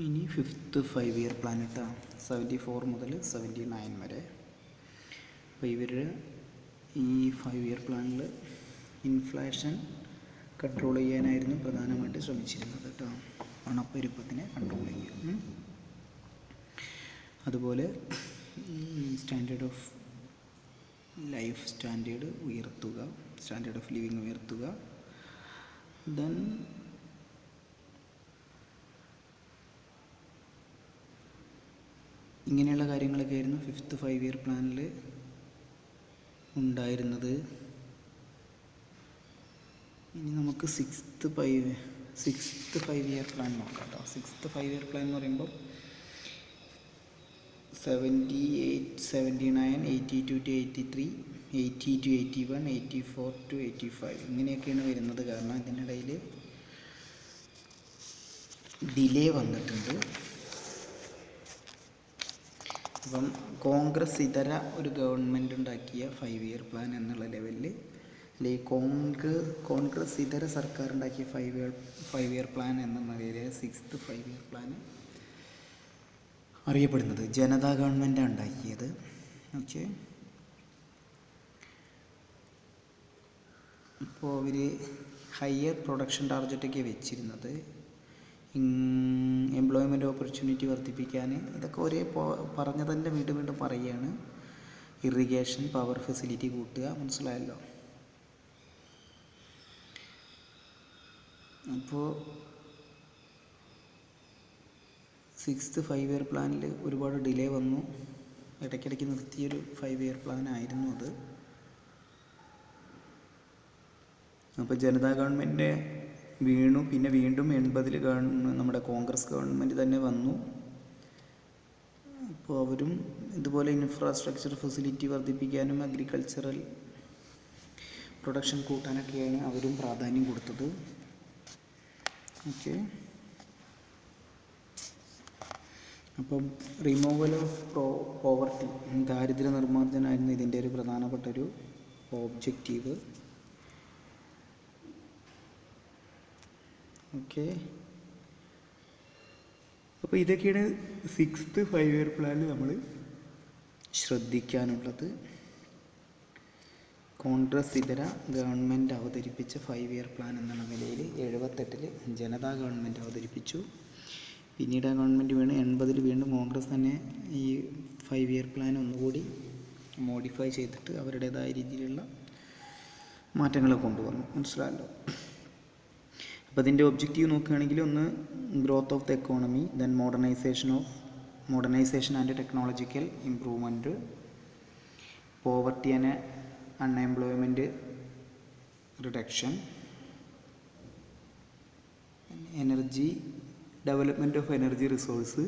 ഇനി 5th 5-year plan ഇട്ടാ 74 മുതൽ 79 വരെ. അപ്പോൾ ഇവർ ഈ 5-year പ്ലാനിൽ ഇൻഫ്ലേഷൻ കൺട്രോൾ ചെയ്യാനായിരുന്നു പ്രധാനമായിട്ട് ശ്രമിച്ചിരുന്നത് കേട്ടോ. പണപ്പെരുപ്പത്തിനെ കൺട്രോൾ ചെയ്യുക. അതുപോലെ standard of life standard of living ഉയർത്തുക. ദെൻ ഇങ്ങനെയുള്ള കാര്യങ്ങളൊക്കെ ആയിരുന്നു 5th 5-year പ്ലാനിൽ ഉണ്ടായിരുന്നത്. ഇനി നമുക്ക് 6th 5-year പ്ലാൻ നോക്കാം കേട്ടോ. 6th 5-year പ്ലാൻ എന്ന് പറയുമ്പോൾ 78, 79, 82 to 83, 80 to 81, 84 to 85 ഇങ്ങനെയൊക്കെയാണ് വരുന്നത്. കാരണം ഇതിനിടയിൽ ഡിലേ വന്നിട്ടുണ്ട്. അപ്പം കോൺഗ്രസ് ഇതര ഒരു ഗവൺമെൻറ് ഉണ്ടാക്കിയ 5-year പ്ലാൻ എന്നുള്ള ലെവലിൽ, അല്ലെങ്കിൽ കോൺഗ്രസ് ഇതര സർക്കാർ ഉണ്ടാക്കിയ 5-year പ്ലാൻ എന്ന നിലയിൽ 6th 5-year പ്ലാൻ അറിയപ്പെടുന്നത്. ജനതാ ഗവൺമെൻറ്റാണ് ഉണ്ടാക്കിയത്. ഓക്കെ, അപ്പോൾ അവർ ഹയർ പ്രൊഡക്ഷൻ ടാർഗറ്റൊക്കെ വെച്ചിരുന്നത്. എംപ്ലോയ്മെൻറ്റ് ഓപ്പർച്യൂണിറ്റി വർദ്ധിപ്പിക്കാൻ, ഇതൊക്കെ ഒരേ പറഞ്ഞതന്നെ വീണ്ടും പറയുകയാണ്. ഇറിഗേഷൻ, പവർ ഫെസിലിറ്റി കൂട്ടുക, മനസ്സിലായല്ലോ. അപ്പോൾ 6th 5-year പ്ലാനിൽ ഒരുപാട് ഡിലേ വന്നു. ഇടയ്ക്കിടയ്ക്ക് നിർത്തിയൊരു 5-year പ്ലാൻ ആയിരുന്നു അത്. അപ്പോൾ ജനതാ ഗവൺമെൻറ് വീണു. പിന്നെ വീണ്ടും 80-ൽ നമ്മുടെ കോൺഗ്രസ് ഗവൺമെൻറ് തന്നെ വന്നു. അപ്പോൾ അവരും ഇതുപോലെ ഇൻഫ്രാസ്ട്രക്ചർ ഫെസിലിറ്റി വർദ്ധിപ്പിക്കാനും അഗ്രികൾച്ചറൽ പ്രൊഡക്ഷൻ കൂട്ടാനൊക്കെയാണ് അവരും പ്രാധാന്യം കൊടുത്തത്. ഓക്കെ, അപ്പം റിമൂവൽ ഓഫ് പോവർട്ടി, ദാരിദ്ര്യ നിർമ്മാർജ്ജനമായിരുന്നു ഇതിൻ്റെ ഒരു പ്രധാനപ്പെട്ട ഒരു ഒബ്ജക്റ്റീവ്. ഓക്കെ, അപ്പോൾ ഇതൊക്കെയാണ് 6th 5-year പ്ലാനിൽ നമ്മൾ ശ്രദ്ധിക്കാനുള്ളത്. കോൺഗ്രസ് ഇതര ഗവൺമെൻറ് അവതരിപ്പിച്ച 5-year പ്ലാൻ എന്നുള്ള നിലയിൽ 78-ൽ ജനതാ ഗവൺമെൻറ് അവതരിപ്പിച്ചു. പിന്നീട് ആ ഗവൺമെൻറ് വീണ് 80-ൽ വീണ്ടും കോൺഗ്രസ് തന്നെ ഈ 5-year പ്ലാൻ ഒന്നുകൂടി മോഡിഫൈ ചെയ്തിട്ട് അവരുടേതായ രീതിയിലുള്ള മാറ്റങ്ങൾ കൊണ്ടുവന്നു. മനസ്സിലായല്ലോ. അപ്പോൾ അതിൻ്റെ ഒബ്ജക്റ്റീവ് നോക്കുകയാണെങ്കിൽ, ഒന്ന് growth of the economy, then modernisation and technological improvement, poverty and unemployment reduction, development of energy resource,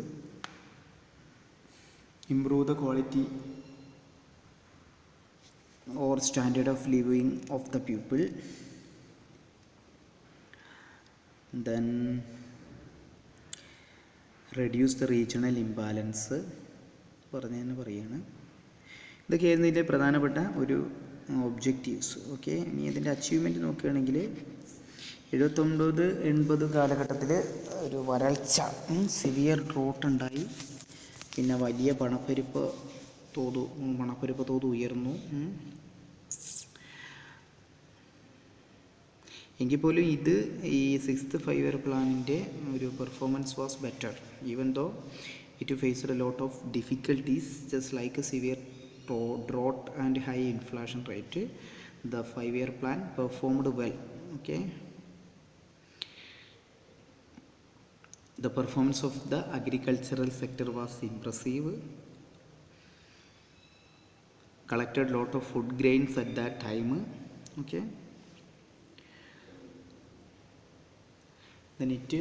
improve the quality or standard of living of the people, then reduce the regional imbalance പറയുകയാണ്. ഇതൊക്കെയായിരുന്നു ഇതിൻ്റെ പ്രധാനപ്പെട്ട ഒരു objectives. Okay, ഇനി ഇതിൻ്റെ achievement നോക്കുകയാണെങ്കിൽ 79-80 കാലഘട്ടത്തിൽ ഒരു വരൾച്ച, സിവിയർ ഡ്രോട്ട് ഉണ്ടായി. പിന്നെ വലിയ പണപ്പെരുപ്പ് തോത് ഉയർന്നു. എങ്കിൽ പോലും ഇത് ഈ 6th 5-year പ്ലാനിൻ്റെ ഒരു performance was better, even though it faced a lot of difficulties just like a severe drought and high inflation rate. The 5-year plan performed well. Okay, the performance of the agricultural sector was impressive. Collected lot of food grains at that time. Okay, then it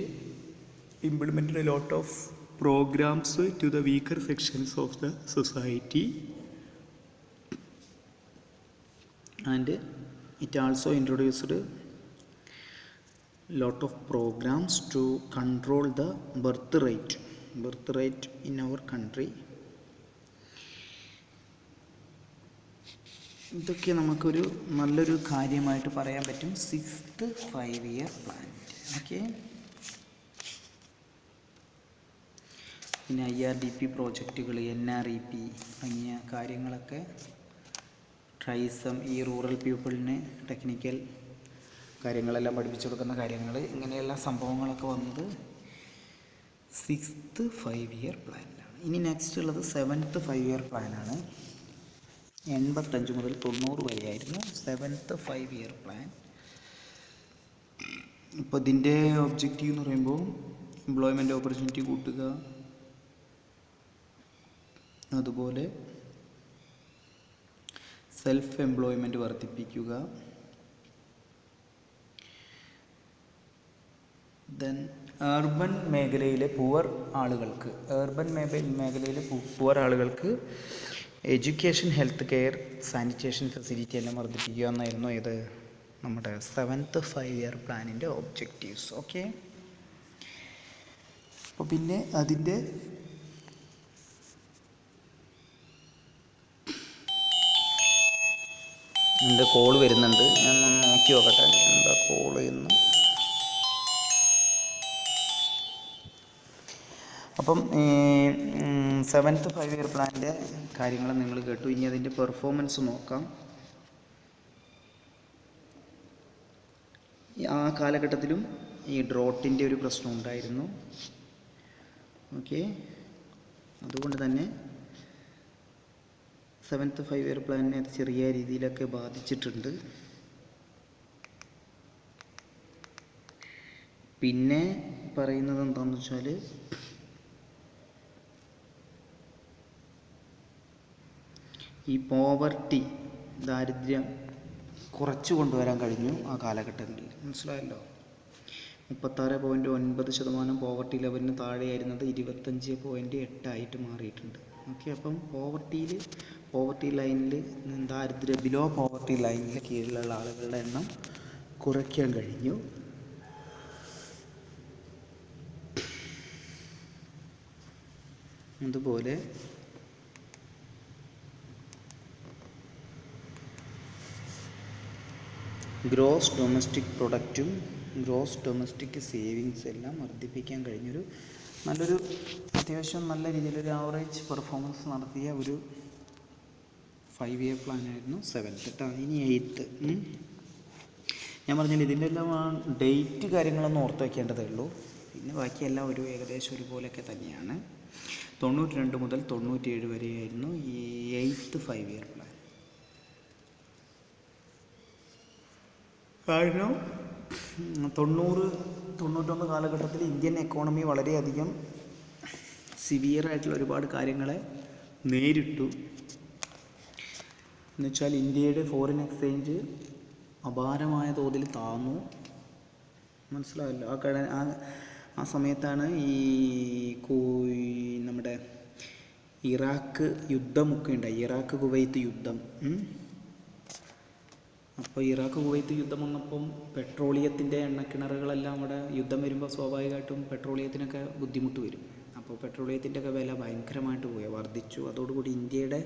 implemented a lot of programs to the weaker sections of the society, and it also introduced a lot of programs to control the birth rate in our country. ഇതൊക്കെ നമുക്കൊരു നല്ലൊരു കാര്യമായിട്ട് പറയാൻ പറ്റും 6th 5-year plan. Okay, പിന്നെ IRDP പ്രോജക്റ്റുകൾ, NREP തുടങ്ങിയ കാര്യങ്ങളൊക്കെ ട്രൈസം ഈ റൂറൽ പീപ്പിളിന് ടെക്നിക്കൽ കാര്യങ്ങളെല്ലാം പഠിപ്പിച്ചു കൊടുക്കുന്ന കാര്യങ്ങൾ, ഇങ്ങനെയുള്ള സംഭവങ്ങളൊക്കെ വന്നത് 6th 5 ഇയർ പ്ലാനിലാണ്. ഇനി നെക്സ്റ്റ് ഉള്ളത് 7th 5 ഇയർ പ്ലാനാണ്. 85 മുതൽ 90 വരെയായിരുന്നു 7th 5 ഇയർ പ്ലാൻ. ഇപ്പോൾ ഇതിൻ്റെ ഒബ്ജക്റ്റീവ് എന്ന് പറയുമ്പോൾ എംപ്ലോയ്മെൻറ്റ് ഓപ്പർച്യൂണിറ്റി കൂട്ടുക, അതുപോലെ സെൽഫ് എംപ്ലോയ്മെൻറ്റ് വർദ്ധിപ്പിക്കുക, ദെൻ അർബൻ മേഖലയിലെ പുവർ ആളുകൾക്ക് education, health care, sanitation facility എല്ലാം വർദ്ധിപ്പിക്കുക എന്നായിരുന്നു ഇത് നമ്മുടെ 7th 5 ഇയർ പ്ലാനിൻ്റെ ഒബ്ജക്റ്റീവ്സ്. ഓക്കെ, അപ്പോൾ പിന്നെ അതിൻ്റെ എൻ്റെ കോള് വരുന്നുണ്ട്, ഞാൻ ഒന്ന് നോക്കി നോക്കട്ടെ എന്താ കോള് എന്ന്. അപ്പം 7th 5 ഇയർ പ്ലാനിൻ്റെ കാര്യങ്ങൾ നിങ്ങൾ കേട്ടു. ഇനി അതിൻ്റെ പെർഫോമൻസ് നോക്കാം. ആ കാലഘട്ടത്തിലും ഈ ഡ്രോട്ടിൻ്റെ ഒരു പ്രശ്നം ഉണ്ടായിരുന്നു. ഓക്കെ, അതുകൊണ്ട് തന്നെ 7th 5 ഇയർ പ്ലാനിനെ അത് ചെറിയ രീതിയിലൊക്കെ ബാധിച്ചിട്ടുണ്ട്. പിന്നെ പറയുന്നത് എന്താണെന്ന് വെച്ചാൽ ഈ പോവർട്ടി, ദാരിദ്ര്യം കുറച്ച് കൊണ്ടുവരാൻ കഴിഞ്ഞു ആ കാലഘട്ടങ്ങളിൽ. മനസ്സിലായല്ലോ. 36.9% പോവർട്ടി ലെവലിന് താഴെയായിരുന്നത് 25.8 ആയിട്ട് മാറിയിട്ടുണ്ട്. ഓക്കെ, അപ്പം പോവർട്ടി ലൈനിൽ ബിലോ പോവർട്ടി ലൈനിൽ കീഴിലുള്ള ആളുകളുടെ എണ്ണം കുറയ്ക്കാൻ കഴിഞ്ഞു. അതുപോലെ ഗ്രോസ് ഡൊമസ്റ്റിക് പ്രൊഡക്റ്റും ഗ്രോസ് ഡൊമസ്റ്റിക് സേവിങ്സ് എല്ലാം വർദ്ധിപ്പിക്കാൻ കഴിഞ്ഞൊരു നല്ലൊരു അത്യാവശ്യം നല്ല രീതിയിലൊരു ആവറേജ് പെർഫോമൻസ് നടത്തിയ ഒരു 5 ഇയർ പ്ലാനായിരുന്നു 7th. ഇനി 8th. ഞാൻ പറഞ്ഞില്ല ഇതിൻ്റെ എല്ലാം ഡേറ്റ് കാര്യങ്ങളൊന്നും ഓർത്ത് വയ്ക്കേണ്ടതേ ഉള്ളൂ. പിന്നെ ബാക്കിയെല്ലാം ഏകദേശം ഒരുപോലെയൊക്കെ തന്നെയാണ്. 92 മുതൽ 97 വരെയായിരുന്നു ഈ 8th 5 ഇയർ പ്ലാൻ. കാരണം 90-91 കാലഘട്ടത്തിൽ ഇന്ത്യൻ എക്കോണമി വളരെയധികം സിവിയറായിട്ടുള്ള ഒരുപാട് കാര്യങ്ങളെ നേരിട്ടു. എന്നുവെച്ചാൽ ഇന്ത്യയുടെ ഫോറിൻ എക്സ്ചേഞ്ച് അപാരമായ തോതിൽ താന്നു. മനസ്സിലായല്ലോ. ആ സമയത്താണ് ഈ നമ്മുടെ ഇറാഖ് യുദ്ധമൊക്കെ ഉണ്ടായി. ഇറാഖ് കുവൈത്ത് യുദ്ധം. അപ്പോൾ ഇറാഖ് കുവൈത്ത് യുദ്ധം വന്നപ്പം പെട്രോളിയത്തിൻ്റെ എണ്ണക്കിണറുകളെല്ലാം അവിടെ യുദ്ധം വരുമ്പോൾ സ്വാഭാവികമായിട്ടും പെട്രോളിയത്തിനൊക്കെ ബുദ്ധിമുട്ട് വരും. അപ്പോൾ പെട്രോളിയത്തിൻ്റെയൊക്കെ വില ഭയങ്കരമായിട്ട് വർദ്ധിച്ചു. അതോടുകൂടി ഇന്ത്യയുടെ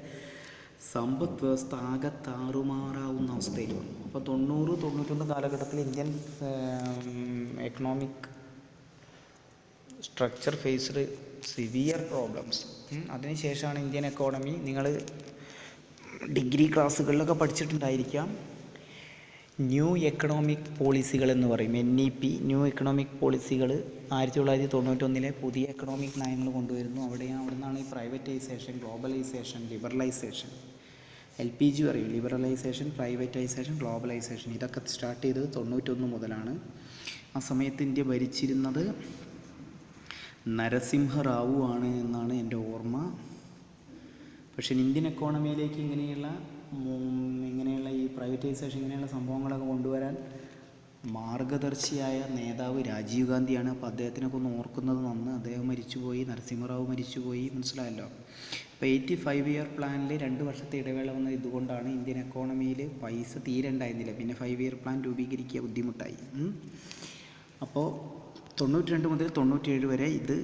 സമ്പദ് വ്യവസ്ഥ ആകെ താറുമാറാവുന്ന അവസ്ഥയിൽ വന്നു. അപ്പോൾ 90-91 കാലഘട്ടത്തിൽ Indian economic structure faced severe problems. അതിനുശേഷമാണ് ഇന്ത്യൻ എക്കോണമി, നിങ്ങൾ ഡിഗ്രി ക്ലാസ്സുകളിലൊക്കെ പഠിച്ചിട്ടുണ്ടായിരിക്കാം, ന്യൂ എക്കണോമിക് പോളിസികൾ എന്ന് പറയും. NEP, ന്യൂ എക്കണോമിക് പോളിസികൾ 1991 പുതിയ എക്കണോമിക് നയങ്ങൾ കൊണ്ടുവരുന്നു. അവിടെ നിന്നാണ് ഈ പ്രൈവറ്റൈസേഷൻ, ഗ്ലോബലൈസേഷൻ, ലിബറലൈസേഷൻ, LPG പറയും, ലിബറലൈസേഷൻ, പ്രൈവറ്റൈസേഷൻ, ഗ്ലോബലൈസേഷൻ. ഇതൊക്കെ സ്റ്റാർട്ട് ചെയ്തത് 91 മുതലാണ്. ആ സമയത്ത് ഇന്ത്യ ഭരിച്ചിരുന്നത് നരസിംഹറാവു ആണ് എന്നാണ് എൻ്റെ ഓർമ്മ. പക്ഷേ ഇന്ത്യൻ എക്കോണമിയിലേക്ക് ഇങ്ങനെയുള്ള ഈ പ്രൈവറ്റൈസേഷൻ, ഇങ്ങനെയുള്ള സംഭവങ്ങളൊക്കെ കൊണ്ടുവരാൻ മാർഗദർശിയായ നേതാവ് രാജീവ് ഗാന്ധിയാണ്. അപ്പോൾ അദ്ദേഹത്തിനൊക്കെ ഒന്ന് ഓർക്കുന്നത് നന്ന്. അദ്ദേഹം മരിച്ചുപോയി, നരസിംഹറാവു മരിച്ചുപോയി. മനസ്സിലായല്ലോ. അപ്പോൾ 85 ഇയർ പ്ലാനിൽ 2 വർഷത്തെ ഇടവേള വന്നത് ഇതുകൊണ്ടാണ്. ഇന്ത്യൻ എക്കോണമിയിൽ പൈസ തീരെ ഉണ്ടായിരുന്നില്ല. പിന്നെ 5 ഇയർ പ്ലാൻ രൂപീകരിക്കുക ബുദ്ധിമുട്ടായി. അപ്പോൾ 92 മുതൽ 97 വരെ ഇത്.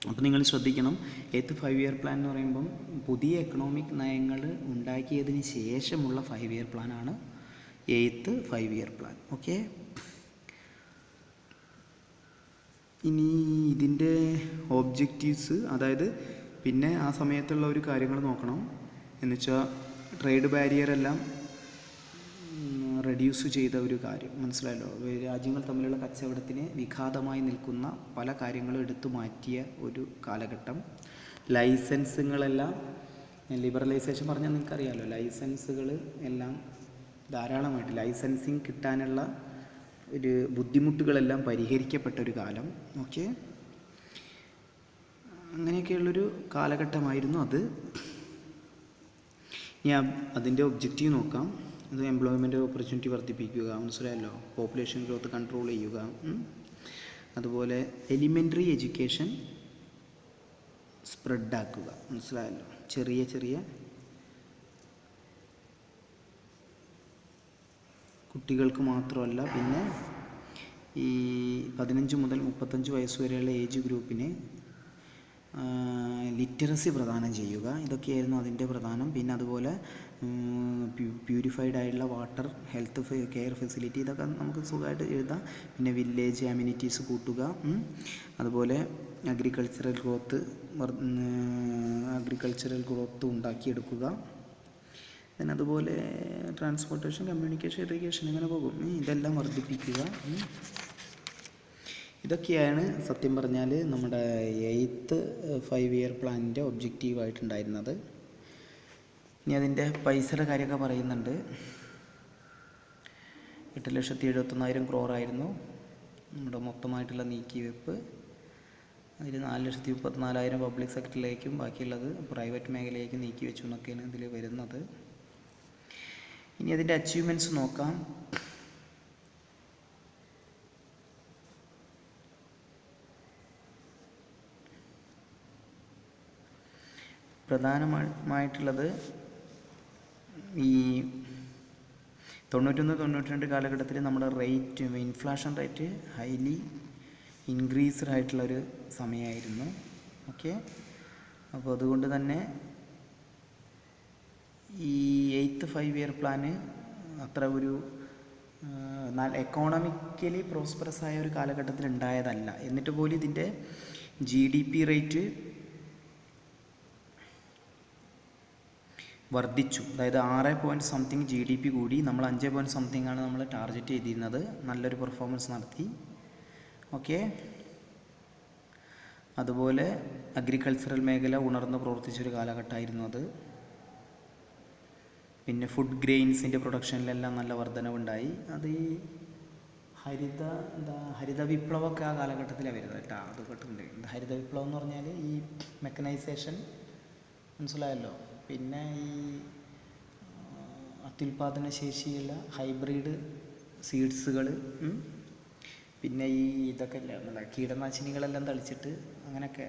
അപ്പോൾ നിങ്ങൾ ശ്രദ്ധിക്കണം, 8th 5 ഇയർ പ്ലാൻ എന്ന് പറയുമ്പം പുതിയ എക്കണോമിക് നയങ്ങൾ ഉണ്ടാക്കിയതിന് ശേഷമുള്ള 5 ഇയർ പ്ലാനാണ് 8th 5 ഇയർ പ്ലാൻ. ഓക്കെ, ഇനി ഇതിൻ്റെ ഒബ്ജക്റ്റീവ്സ്, അതായത് പിന്നെ ആ സമയത്തുള്ള ഒരു കാര്യങ്ങൾ നോക്കണം. എന്നുവെച്ചാൽ ട്രേഡ് ബാരിയറെല്ലാം റെഡ്യൂസ് ചെയ്ത ഒരു കാര്യം, മനസ്സിലായല്ലോ. രാജ്യങ്ങൾ തമ്മിലുള്ള കച്ചവടത്തിന് വിഘാതമായി നിൽക്കുന്ന പല കാര്യങ്ങളും എടുത്തു മാറ്റിയ ഒരു കാലഘട്ടം. ലൈസൻസുകളെല്ലാം ലിബറലൈസേഷൻ പറഞ്ഞാൽ നിങ്ങൾക്കറിയാമല്ലോ. ലൈസൻസുകൾ എല്ലാം ധാരാളമായിട്ട് ലൈസൻസിങ് കിട്ടാനുള്ള ഒരു ബുദ്ധിമുട്ടുകളെല്ലാം പരിഹരിക്കപ്പെട്ട ഒരു കാലം. ഓക്കെ, അങ്ങനെയൊക്കെയുള്ളൊരു കാലഘട്ടമായിരുന്നു അത്. ഇനി അതിൻ്റെ ഒബ്ജക്റ്റീവ് നോക്കാം. അത് എംപ്ലോയ്മെൻറ്റ് ഓപ്പർച്യൂണിറ്റി വർദ്ധിപ്പിക്കുക, മനസ്സിലായല്ലോ. പോപ്പുലേഷൻ ഗ്രോത്ത് കൺട്രോൾ ചെയ്യുക, അതുപോലെ എലിമെൻ്ററി എഡ്യൂക്കേഷൻ സ്പ്രെഡാക്കുക, മനസ്സിലായല്ലോ. ചെറിയ ചെറിയ കുട്ടികൾക്ക് മാത്രമല്ല, പിന്നെ ഈ 15 മുതൽ 35 വയസ്സ് വരെയുള്ള ഏജ് ഗ്രൂപ്പിന് ലിറ്ററസി പ്രദാനം ചെയ്യുക. ഇതൊക്കെയായിരുന്നു അതിൻ്റെ പ്രധാനം. പിന്നെ അതുപോലെ പ്യൂരിഫൈഡ് ആയിട്ടുള്ള വാട്ടർ, ഹെൽത്ത് കെയർ ഫെസിലിറ്റി, ഇതൊക്കെ നമുക്ക് സുഖമായിട്ട് എഴുതാം. പിന്നെ വില്ലേജ് അമ്യൂണിറ്റീസ് കൂട്ടുക, അതുപോലെ അഗ്രികൾച്ചറൽ ഗ്രോത്ത് ഉണ്ടാക്കിയെടുക്കുക. പിന്നെ അതുപോലെ ട്രാൻസ്പോർട്ടേഷൻ, കമ്മ്യൂണിക്കേഷൻ, ഇറിഗേഷൻ, ഇങ്ങനെ പോകും. ഇതെല്ലാം വർദ്ധിപ്പിക്കുക. ഇതൊക്കെയാണ് സത്യം പറഞ്ഞാൽ നമ്മുടെ 8th 5 ഇയർ പ്ലാനിൻ്റെ ഒബ്ജക്റ്റീവായിട്ടുണ്ടായിരുന്നത്. ഇനി അതിൻ്റെ പൈസയുടെ കാര്യമൊക്കെ പറയുന്നുണ്ട്. 8,71,000 crore നമ്മുടെ മൊത്തമായിട്ടുള്ള നീക്കിവെപ്പ്. അതിൽ 4,34,000 പബ്ലിക് സെക്ടറിലേക്കും ബാക്കിയുള്ളത് പ്രൈവറ്റ് മേഖലയിലേക്ക് നീക്കി വെച്ചു എന്നൊക്കെയാണ് ഇതിൽ വരുന്നത്. ഇനി അതിൻ്റെ അച്ചീവ്മെൻറ്റ്സ് നോക്കാം. പ്രധാനമായിട്ടുള്ളത് ഈ 91-92 കാലഘട്ടത്തിൽ നമ്മുടെ ഇൻഫ്ലേഷൻ റേറ്റ് ഹൈലി ഇൻക്രീസ്ഡ് ആയിട്ടുള്ളൊരു സമയമായിരുന്നു. ഓക്കെ, അപ്പോൾ അതുകൊണ്ട് തന്നെ ഈ 8th 5 ഇയർ പ്ലാന് അത്ര ഒരു എക്കോണമിക്കലി പ്രോസ്പെറസ് ആയ ഒരു കാലഘട്ടത്തിൽ ഉണ്ടായതല്ല. എന്നിട്ട് പോലും ഇതിൻ്റെ GDP റേറ്റ് വർദ്ധിച്ചു. അതായത് 6 GDP കൂടി. നമ്മൾ 5 ആണ് നമ്മൾ ടാർഗറ്റ് ചെയ്തിരുന്നത്. നല്ലൊരു പെർഫോമൻസ് നടത്തി. ഓക്കെ, അതുപോലെ അഗ്രികൾച്ചറൽ മേഖല ഉണർന്ന് പ്രവർത്തിച്ചൊരു കാലഘട്ടമായിരുന്നു അത്. പിന്നെ ഫുഡ് ഗ്രെയിൻസിൻ്റെ പ്രൊഡക്ഷനിലെല്ലാം നല്ല വർധനവുണ്ടായി. അത് ഈ ഹരിത വിപ്ലവമൊക്കെ ആ കാലഘട്ടത്തിലാണ് വരുന്നത് കേട്ടോ. അത് കേട്ടിട്ടുണ്ട്. ഹരിത വിപ്ലവം എന്ന് പറഞ്ഞാൽ ഈ മെക്കനൈസേഷൻ, മനസ്സിലായല്ലോ. പിന്നെ ഈ അത്യുൽപാദന ശേഷിയുള്ള ഹൈബ്രിഡ് സീഡ്സുകൾ, പിന്നെ ഈ ഇതൊക്കെ ഇല്ല കീടനാശിനികളെല്ലാം തളിച്ചിട്ട് അങ്ങനെയൊക്കെ,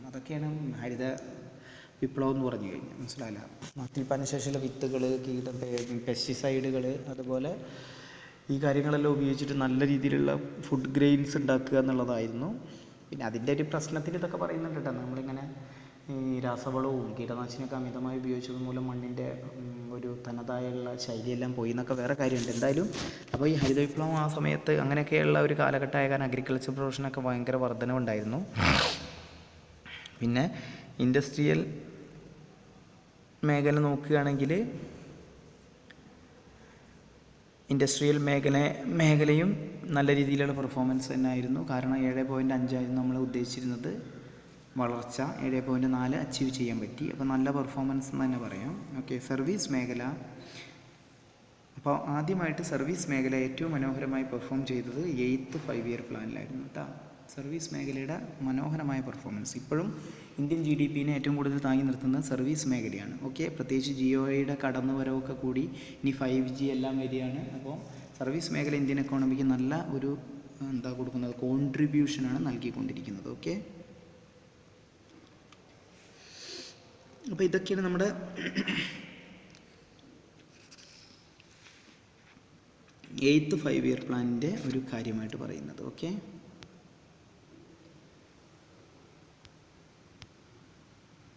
അതൊക്കെയാണ് ഹരിത വിപ്ലവം എന്ന് പറഞ്ഞു കഴിഞ്ഞാൽ, മനസ്സിലായില്ല. അത്യുൽപാദന ശേഷിയുള്ള വിത്തുകൾ, പെസ്റ്റിസൈഡുകൾ, അതുപോലെ ഈ കാര്യങ്ങളെല്ലാം ഉപയോഗിച്ചിട്ട് നല്ല രീതിയിലുള്ള ഫുഡ് ഗ്രെയിൻസ് ഉണ്ടാക്കുക എന്നുള്ളതായിരുന്നു. പിന്നെ അതിൻ്റെ ഒരു പ്രശ്നത്തിൽ ഇതൊക്കെ പറയുന്നുണ്ട് കേട്ടോ. നമ്മളിങ്ങനെ ഈ രാസവളവും കീടനാശിനിയൊക്കെ അമിതമായി ഉപയോഗിച്ചത് മൂലം മണ്ണിൻ്റെ ഒരു തനതായുള്ള ശൈലിയെല്ലാം പോയി എന്നൊക്കെ വേറെ കാര്യമുണ്ട്. എന്തായാലും അപ്പോൾ ഈ ഹരിത വിപ്ലവം ആ സമയത്ത് അങ്ങനെയൊക്കെയുള്ള ഒരു കാലഘട്ടമായ കാരണം അഗ്രികൾച്ചർ പ്രൊഡക്ഷനൊക്കെ ഭയങ്കര വർധനവുണ്ടായിരുന്നു. പിന്നെ ഇൻഡസ്ട്രിയൽ മേഖല നോക്കുകയാണെങ്കിൽ ഇൻഡസ്ട്രിയൽ മേഖലയും നല്ല രീതിയിലുള്ള പെർഫോമൻസ് തന്നെയായിരുന്നു. കാരണം 7.5 നമ്മൾ ഉദ്ദേശിച്ചിരുന്നത്, വളർച്ച 7.4 അച്ചീവ് ചെയ്യാൻ പറ്റി. അപ്പോൾ നല്ല പെർഫോമൻസ് എന്ന് തന്നെ പറയാം. ഓക്കെ, സർവീസ് മേഖല. അപ്പോൾ ആദ്യമായിട്ട് സർവീസ് മേഖല ഏറ്റവും മനോഹരമായി പെർഫോം ചെയ്തത് 8th 5 ഇയർ പ്ലാനിലായിരുന്നു കേട്ടോ. സർവീസ് മേഖലയുടെ മനോഹരമായ പെർഫോമൻസ്. ഇപ്പോഴും ഇന്ത്യൻ GDPനെ ഏറ്റവും കൂടുതൽ താങ്ങി നിർത്തുന്നത് സർവീസ് മേഖലയാണ്. ഓക്കെ, പ്രത്യേകിച്ച് ജിയോയുടെ കടന്നുവരവൊക്കെ കൂടി ഇനി 5G എല്ലാം വരികയാണ്. അപ്പോൾ സർവീസ് മേഖല ഇന്ത്യൻ എക്കോണമിക്ക് നല്ല ഒരു കൊടുക്കുന്നത്, കോൺട്രിബ്യൂഷനാണ് നൽകിക്കൊണ്ടിരിക്കുന്നത്. ഓക്കെ, അപ്പോൾ ഇതൊക്കെയാണ് നമ്മുടെ 8th 5 ഇയർ പ്ലാനിൻ്റെ ഒരു കാര്യമായിട്ട് പറയുന്നത്. ഓക്കെ.